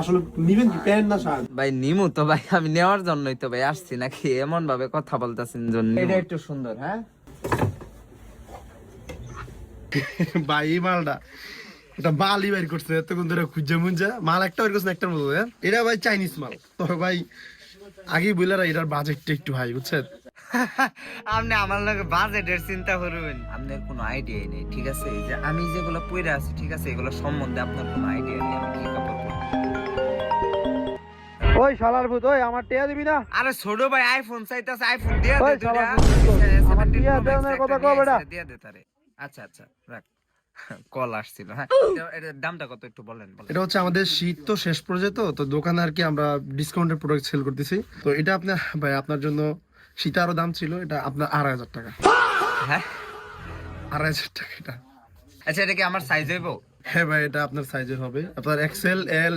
আসলে নিবেন কি প্যান্ট না শার্ট? ভাই নিমু তো ভাই, আমি নেওয়ার জন্যই তো ভাই আসছি, নাকি এমন ভাবে কথা বলতেছেন জন্য এটা একটু সুন্দর। হ্যাঁ ভাই এই মালটা এটা মালই বের করছে এতক্ষণ ধরে খুঁজে মুঞ্জা মাল একটা বের করছে একটার মতো এটা ভাই চাইনিজ মাল। তবে ভাই আগেই বললাম এটার বাজেটটা একটু হাই বুঝছেন। আপনি আমার লগে বাজেটের চিন্তা করবেন, আপনার কোনো আইডিয়াই নেই ঠিক আছে। এই যে আমি যেগুলো পইরা আছি ঠিক আছে, এগুলো সম্বন্ধে আপনার কোনো আইডিয়া নেই আমি কি কাপড় পরবো। ওই শালার ভূত, ওই আমার টিয়া দিবি না? আরে ছোট ভাই আইফোন চাইতাছে, আইফোন দিয়া ওই দে দুইটা। শালার ভূত, আমার টিয়া দেওয়ার কথা কও বেটা। দিয়া দে তারে। আচ্ছা আচ্ছা রাখ, কল আসছিল। হ্যাঁ এটার দামটা কত একটু বলেন। এটা হচ্ছে আমাদের শীত তো শেষ পর্যায়ে, তো দোকানে আর কি আমরা ডিসকাউন্টের প্রোডাক্ট সেল করতেছি। তো এটা আপনার ভাই আপনার জন্য শীতে আরো দাম ছিল, এটা আপনার 2500 টাকা। হ্যাঁ 2500 টাকা এটা। আচ্ছা এটা কি আমার সাইজ হইব? হ্যাঁ ভাই এটা আপনার সাইজের হবে, আপনার এক্সেল এল